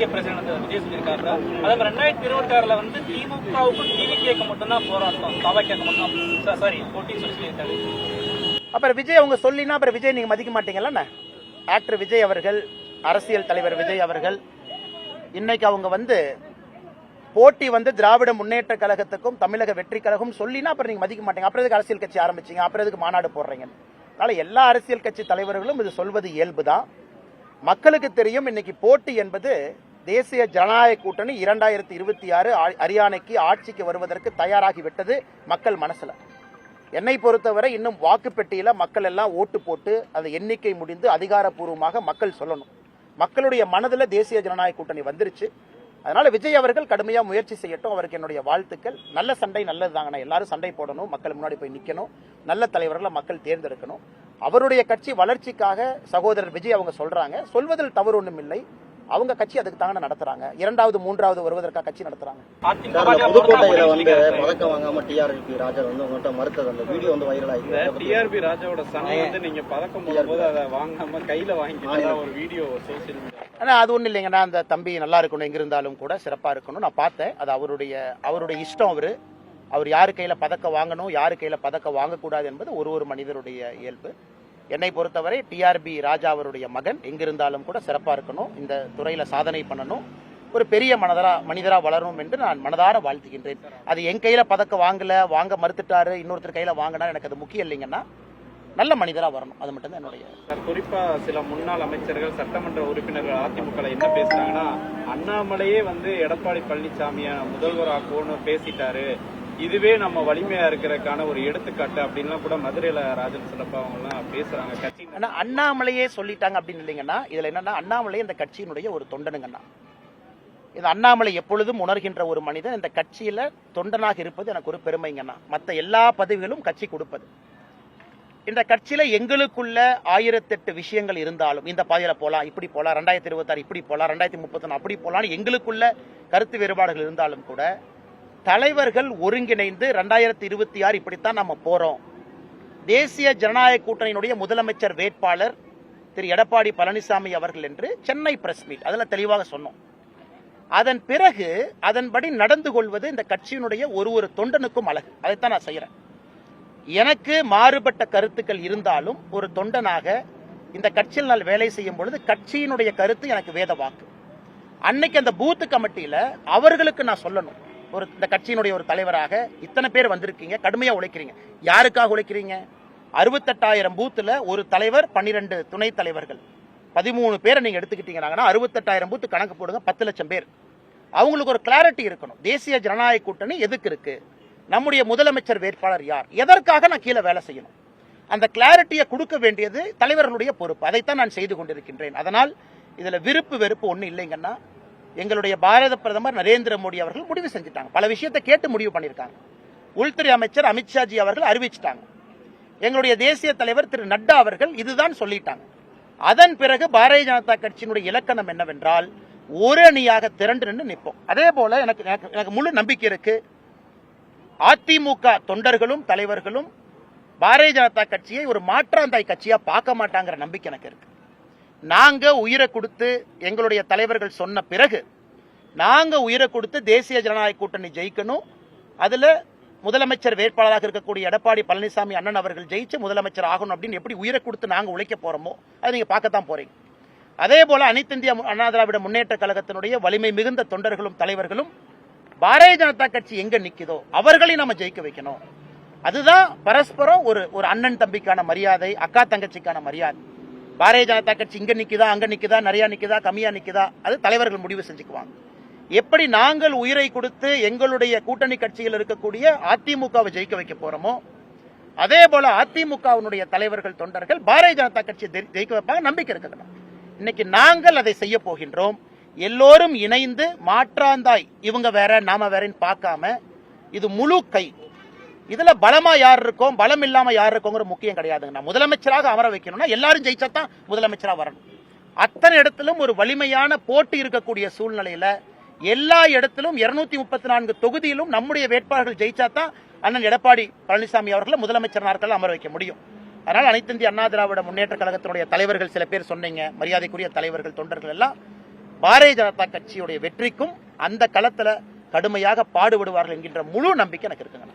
DMK president Vijay சொல்லியிருக்காரு. அதே மாதிரி 2026 வந்து திமுகவுக்கும் டிவிகேக்கு மட்டும்தான் போராட்டம், தவகேக்கு மட்டும் சாரி போட்டி சொல்லியிருக்காரு. அப்புறம் விஜய் அவங்க சொல்லினா அப்புறம் விஜய் நீங்க மதிக்க மாட்டீங்கல்ல? ஆக்டர் விஜய் அவர்கள், அரசியல் தலைவர் விஜய் அவர்கள் இன்னைக்கு அவங்க வந்து போட்டி வந்து திராவிட முன்னேற்ற கழகத்துக்கும் தமிழக வெற்றி கழகம் சொல்லினா அப்புறம் நீங்க மதிக்க மாட்டீங்க. அப்புறம் எதுக்கு அரசியல் கட்சி ஆரம்பிச்சீங்க, அப்புறம் எதுக்கு மாநாடு போடுறீங்க? அதனால எல்லா அரசியல் கட்சி தலைவர்களும் இது சொல்வது இயல்புதான். மக்களுக்கு தெரியும் இன்னைக்கு போட்டி என்பது தேசிய ஜனநாயக கூட்டணி 2026 ஹரியானைக்கு ஆட்சிக்கு வருவதற்கு தயாராகி விட்டது மக்கள் மனசுல. என்னை பொறுத்தவரை இன்னும் வாக்குப்பெட்டியில மக்கள் எல்லாம் ஓட்டு போட்டு அந்த எண்ணிக்கை முடிந்து அதிகாரப்பூர்வமாக மக்கள் சொல்லணும். மக்களுடைய மனதில் தேசிய ஜனநாயக கூட்டணி வந்துருச்சு. அதனால விஜய் அவர்கள் கடுமையா முயற்சி செய்யட்டும். அவருக்கு என்னுடைய வாழ்த்துக்கள். நல்ல சண்டை நல்லதுதாங்கண்ணா. எல்லாரும் சண்டை போடணும், மக்கள் முன்னாடி போய் நிக்கணும், நல்ல தலைவர்களை மக்கள் தேர்ந்தெடுக்கணும். அவருடைய கட்சி வளர்ச்சிக்காக சகோதரர் விஜய் அவங்க சொல்றாங்க, சொல்வதில் தவறு ஒன்றும் இல்லை. அவங்க கட்சி அதுக்கு தாங்க நடத்துறாங்க. 2வது 3வது வருவதற்காக கட்சி நடத்துறாங்க. புதுக்கோட்டையில வந்து பதக்கம் வாங்காம டிஆர்பி ராஜா வந்து உங்கள்கிட்ட மறுத்தது அந்த வீடியோ வந்து வைரல் ஆயிருக்கு. டிஆர்பி ராஜாவோட சன் வந்து நீங்க பதக்கம் போடும்போது அதை வாங்காம கையில வாங்கிட்டு ஒரு வீடியோ சோசியல் மீடியா. ஆனா அது ஒண்ணு இல்லைங்கண்ணா. அந்த தம்பி நல்லா இருக்கணும், எங்க இருந்தாலும் கூட சிறப்பா இருக்கணும். நான் பார்த்தேன். அது அவருடைய இஷ்டம். அவர் யாரு கையில பதக்கம் வாங்கணும், யாரு கையில பதக்கம் வாங்கக்கூடாது என்பது ஒரு மனிதருடைய இயல்பு. என்னை பொறுத்தவரை டிஆர்பி ராஜா அவருடைய மகன் எங்கிருந்தாலும் கூட சிறப்பா இருக்கணும், இந்த துறையில சாதனை பண்ணணும், ஒரு பெரிய மனிதரா வளரணும் என்று நான் மனதார வாழ்த்துகின்றேன். அது என் கையில பதக்கம் வாங்க மறுத்துட்டாரு, இன்னொருத்தர் கையில வாங்கினா எனக்கு அது முக்கியம் இல்லைங்கன்னா நல்ல மனிதரா வரணும். அது மட்டும் தான் என்னுடைய. குறிப்பா சில முன்னாள் அமைச்சர்கள், சட்டமன்ற உறுப்பினர்கள் அதிமுக என்ன பேசுறாங்கன்னா, அண்ணாமலையே வந்து எடப்பாடி பழனிசாமிய முதல்வராக்கும்னு பேசிட்டாரு, இதுவே நம்ம வலிமையா இருக்கிறதுக்கான ஒரு எடுத்துக்காட்டு அப்படின்னு கூட மதுரையில ராஜன் சிலப்பா அவங்க எல்லாம் பேசுறாங்க. கட்சி அண்ணாமலையே சொல்லிட்டாங்க அப்படின்னு இல்லைங்கன்னா, இதுல என்னன்னா அண்ணாமலை இந்த கட்சியினுடைய ஒரு தொண்டனுங்கண்ணா. இந்த அண்ணாமலை எப்பொழுதும் உணர்கின்ற ஒரு மனிதன் இந்த கட்சியில தொண்டனாக இருப்பது எனக்கு ஒரு பெருமைங்கண்ணா. மற்ற எல்லா பதவிகளும் கட்சி கொடுப்பது. இந்த கட்சியில எங்களுக்குள்ள 1008 விஷயங்கள் இருந்தாலும், இந்த பாதையில போலாம், இப்படி போலாம், 2026 இப்படி போலாம், 2031 அப்படி போலாம், எங்களுக்குள்ள கருத்து வேறுபாடுகள் இருந்தாலும் கூட தலைவர்கள் ஒருங்கிணைந்து 2026 இப்படித்தான் நம்ம போறோம். தேசிய ஜனநாயக கூட்டணியினுடைய முதலமைச்சர் வேட்பாளர் திரு எடப்பாடி பழனிசாமி அவர்கள் என்று சென்னை பிரஸ் மீட் அதுல தெளிவாக சொன்னோம். அதன் பிறகு அதன்படி நடந்து கொள்வது இந்த கட்சியினுடைய ஒரு தொண்டனுக்கும் அழகு. அதைத்தான் நான் செய்யறேன். எனக்கு மாறுபட்ட கருத்துக்கள் இருந்தாலும் ஒரு தொண்டனாக இந்த கட்சியில் நான் வேலை செய்யும் பொழுது கட்சியினுடைய கருத்து எனக்கு வேத வாக்கு. அன்னைக்கு அந்த பூத் கமிட்டியில அவர்களுக்கு நான் சொல்லணும், இந்த கட்சியினுடைய ஒரு தலைவராக இத்தனை பேர் வந்திருக்கீங்க, கடுமையா உழைக்கிறீங்க. யாருக்காக உழைக்கிறீங்க? 68,000 பூத்துல ஒரு தலைவர், 12 துணை தலைவர்கள், 13 பேரை நீங்க எடுத்துக்கிட்டீங்கன்னா 68,000 பூத்து கணக்கு போடுங்க, 10 லட்சம் பேர். அவங்களுக்கு ஒரு கிளாரிட்டி இருக்கணும். தேசிய ஜனநாயக கூட்டணி எதுக்கு இருக்கு, நம்முடைய முதலமைச்சர் வேட்பாளர் யார், எதற்காக நான் கீழே வேலை செய்யணும், அந்த கிளாரிட்டியை கொடுக்க வேண்டியது தலைவர்களுடைய பொறுப்பு. அதைத்தான் நான் செய்து கொண்டிருக்கின்றேன். அதனால் இதுல விருப்பு வெறுப்பு ஒண்ணு இல்லைங்கன்னா, எங்களுடைய பாரத பிரதமர் நரேந்திர மோடி அவர்கள் முடிவு செஞ்சுட்டாங்க. பல விஷயத்தை கேட்டு முடிவு பண்ணிருக்காங்க. உள்துறை அமைச்சர் அமித்ஷாஜி அவர்கள் அறிவிச்சிட்டாங்க. எங்களுடைய தேசிய தலைவர் திரு நட்டா அவர்கள் இதுதான் சொல்லிட்டாங்க. அதன் பிறகு பாரதிய ஜனதா கட்சியினுடைய இலக்கணம் என்னவென்றால் ஒரு அணியாக திரண்டு நின்று நிற்போம். அதே போல எனக்கு முழு நம்பிக்கை இருக்கு. அதிமுக தொண்டர்களும் தலைவர்களும் பாரதிய ஜனதா கட்சியை ஒரு மாற்றாந்தாய் கட்சியா பார்க்க மாட்டாங்கிற நம்பிக்கை எனக்கு இருக்கு. நாங்க உயிரை கொடுத்து எங்களுடைய தலைவர்கள் சொன்ன பிறகு நாங்க உயிரை கொடுத்து தேசிய ஜனநாயக கூட்டணி ஜெயிக்கணும். அதுல முதலமைச்சர் வேட்பாளராக இருக்கக்கூடிய எடப்பாடி பழனிசாமி அண்ணன் அவர்கள் ஜெயிச்சு முதலமைச்சர் ஆகணும் அப்படின்னு எப்படி உயிரை கொடுத்து நாங்க உழைக்க போறோமோ அதை நீங்க பார்க்கத்தான் போறீங்க. அதே போல அனைத்து இந்திய அண்ணா திராவிட முன்னேற்ற கழகத்தினுடைய வலிமை மிகுந்த தொண்டர்களும் தலைவர்களும் பாரதிய ஜனதா கட்சி எங்க நிக்குதோ அவர்களை நம்ம ஜெயிக்க வைக்கணும். அதுதான் பரஸ்பரம் ஒரு அண்ணன் தம்பிக்கான மரியாதை, அக்கா தங்கச்சிக்கான மரியாதை. பாரதிய ஜனதா கட்சி இங்க நிக்குதா, அங்க நிக்குதா, நிறைய நிக்குதா, கம்மியா நிக்குதா, அது தலைவர்கள் முடிவு செஞ்சுக்குவாங்க. எப்படி நாங்கள் உயிரை கொடுத்து எங்களுடைய கூட்டணி கட்சியில் இருக்கக்கூடிய அதிமுகவை ஜெயிக்க வைக்க போறோமோ அதே போல அதிமுகவினுடைய தலைவர்கள் தொண்டர்கள் பாரதிய ஜனதா கட்சியை ஜெயிக்க வைப்பாங்க, நம்பிக்கை இருக்குது. இன்னைக்கு நாங்கள் அதை செய்ய போகின்றோம். எல்லோரும் இணைந்து மாற்றாந்தாய் இவங்க வேற நாம வேறன்னு பார்க்காம இது முழு கை. இதுல பலமா யார் இருக்கோம், பலம் இல்லாம யார் இருக்கோங்கிற முக்கியம் கிடையாதுங்க. முதலமைச்சராக அமர வைக்கணும்னா எல்லாரும் ஜெயிச்சா தான் முதலமைச்சரா வரணும். அத்தனை இடத்திலும் ஒரு வலிமையான போட்டி இருக்கக்கூடிய சூழ்நிலையில எல்லா இடத்திலும் 234 தொகுதியிலும் நம்முடைய வேட்பாளர்கள் ஜெயிச்சா தான் அண்ணன் எடப்பாடி பழனிசாமி அவர்களை முதலமைச்சர் நாட்கள் அமர வைக்க முடியும். அதனால அனைத்து இந்திய அண்ணா திராவிட முன்னேற்ற கழகத்தினுடைய தலைவர்கள் சில பேர் சொன்னீங்க, மரியாதைக்குரிய தலைவர்கள் தொண்டர்கள் எல்லாம் பாரதிய ஜனதா கட்சியுடைய வெற்றிக்கும் அந்த களத்துல கடுமையாக பாடுபடுவார்கள் என்கின்ற முழு நம்பிக்கை எனக்கு இருக்குங்க.